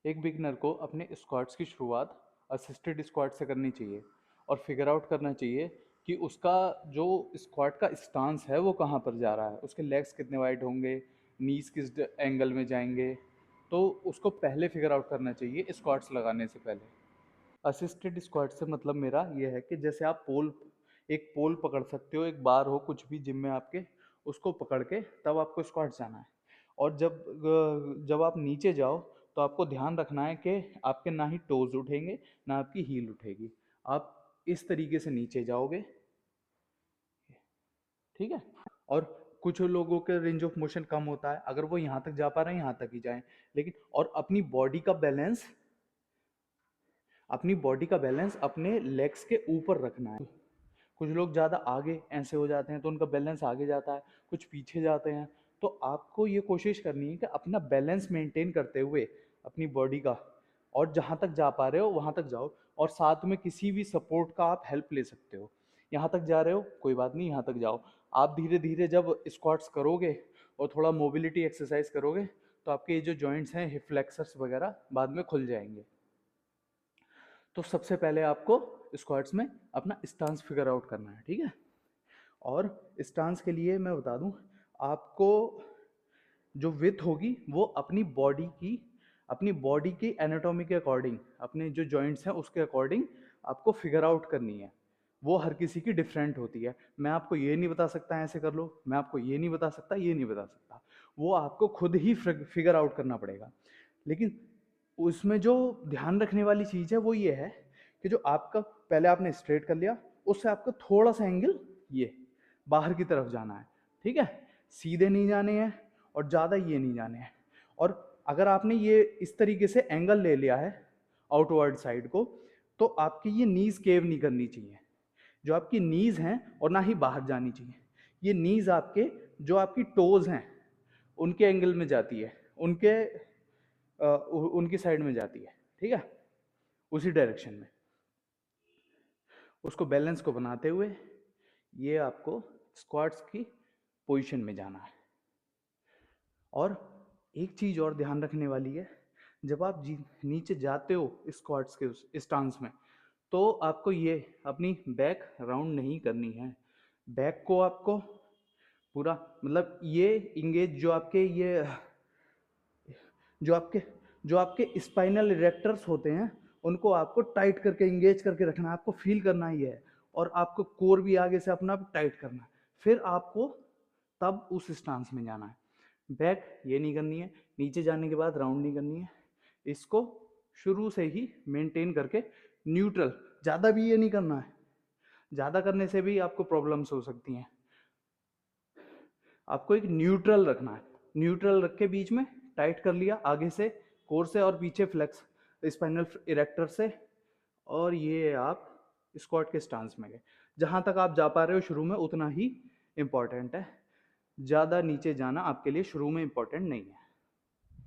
एक बिगनर को अपने स्क्वाट्स की शुरुआत असिस्टेड स्क्वाट से करनी चाहिए और फिगर आउट करना चाहिए कि उसका जो स्क्वाट का स्टांस है वो कहाँ पर जा रहा है, उसके लेग्स कितने वाइड होंगे, नीज किस एंगल में जाएंगे। तो उसको पहले फिगर आउट करना चाहिए स्क्वाट्स लगाने से पहले। असिस्टेड स्क्वाट से मतलब मेरा ये है कि जैसे आप एक पोल पकड़ सकते हो, एक बार हो कुछ भी जिम में आपके, उसको पकड़ के तब आपको स्क्वाट जाना है। और जब आप नीचे जाओ तो आपको ध्यान रखना है कि आपके ना ही टोज उठेंगे ना आपकी हील उठेगी। आप इस तरीके से नीचे जाओगे, ठीक है। और कुछ लोगों के रेंज ऑफ मोशन कम होता है, अगर वो यहाँ तक जा पा रहे हैं यहाँ तक ही जाएं। लेकिन और अपनी बॉडी का बैलेंस अपने लेग्स के ऊपर रखना है। कुछ लोग ज़्यादा आगे ऐसे हो जाते हैं तो उनका बैलेंस आगे जाता है, कुछ पीछे जाते हैं। तो आपको ये कोशिश करनी है कि अपना बैलेंस मेंटेन करते हुए अपनी बॉडी का, और जहाँ तक जा पा रहे हो वहाँ तक जाओ। और साथ में किसी भी सपोर्ट का आप हेल्प ले सकते हो। यहाँ तक जा रहे हो कोई बात नहीं, यहाँ तक जाओ। आप धीरे धीरे जब स्क्वाट्स करोगे और थोड़ा मोबिलिटी एक्सरसाइज करोगे तो आपके ये जो जॉइंट्स हैं, हिप फ्लेक्सर्स वगैरह, बाद में खुल जाएंगे। तो सबसे पहले आपको स्क्वाट्स में अपना स्टांस फिगर आउट करना है, ठीक है। और स्टांस के लिए मैं बता दूं, आपको जो विथ होगी वो अपनी बॉडी की एनाटॉमी के अकॉर्डिंग, अपने जो जॉइंट्स हैं उसके अकॉर्डिंग आपको फिगर आउट करनी है। वो हर किसी की डिफरेंट होती है। मैं आपको ये नहीं बता सकता ऐसे कर लो, मैं आपको ये नहीं बता सकता, ये नहीं बता सकता। वो आपको खुद ही फिगर आउट करना पड़ेगा। लेकिन उसमें जो ध्यान रखने वाली चीज़ है वो ये है कि जो आपका पहले आपने स्ट्रेट कर लिया, उससे आपको थोड़ा सा एंगल ये बाहर की तरफ जाना है, ठीक है। सीधे नहीं जाने हैं और ज़्यादा ये नहीं जाने हैं। और अगर आपने ये इस तरीके से एंगल ले लिया है आउटवर्ड साइड को, तो आपकी ये नीज केव नहीं करनी चाहिए। जो आपकी नीज हैं और ना ही बाहर जानी चाहिए। ये नीज आपके जो आपकी टोज हैं उनके एंगल में जाती है, उनकी साइड में जाती है, ठीक है, उसी डायरेक्शन में। उसको बैलेंस को बनाते हुए ये आपको स्क्वाट्स की पोजीशन में जाना है। और एक चीज़ और ध्यान रखने वाली है, जब आप नीचे जाते हो स्क्वाट्स के उस स्टांस में, तो आपको ये अपनी बैक राउंड नहीं करनी है। बैक को आपको पूरा, मतलब ये इंगेज जो आपके जो आपके स्पाइनल इरेक्टर्स होते हैं उनको आपको टाइट करके इंगेज करके रखना है। आपको फील करना ही है और आपको कोर भी आगे से अपना टाइट करना है। फिर आपको तब उस स्टांस में जाना है। बैक ये नहीं करनी है, नीचे जाने के बाद राउंड नहीं करनी है। इसको शुरू से ही मेंटेन करके न्यूट्रल, ज़्यादा भी ये नहीं करना है, ज़्यादा करने से भी आपको प्रॉब्लम्स हो सकती हैं। आपको एक न्यूट्रल रखना है, न्यूट्रल रख के बीच में टाइट कर लिया आगे से कोर से और पीछे फ्लेक्स स्पाइनल इरेक्टर से, और ये आप स्क्वाट के स्टांस में गए। जहां तक आप जा पा रहे हो शुरू में उतना ही इंपॉर्टेंट है, ज़्यादा नीचे जाना आपके लिए शुरू में इंपॉर्टेंट नहीं है।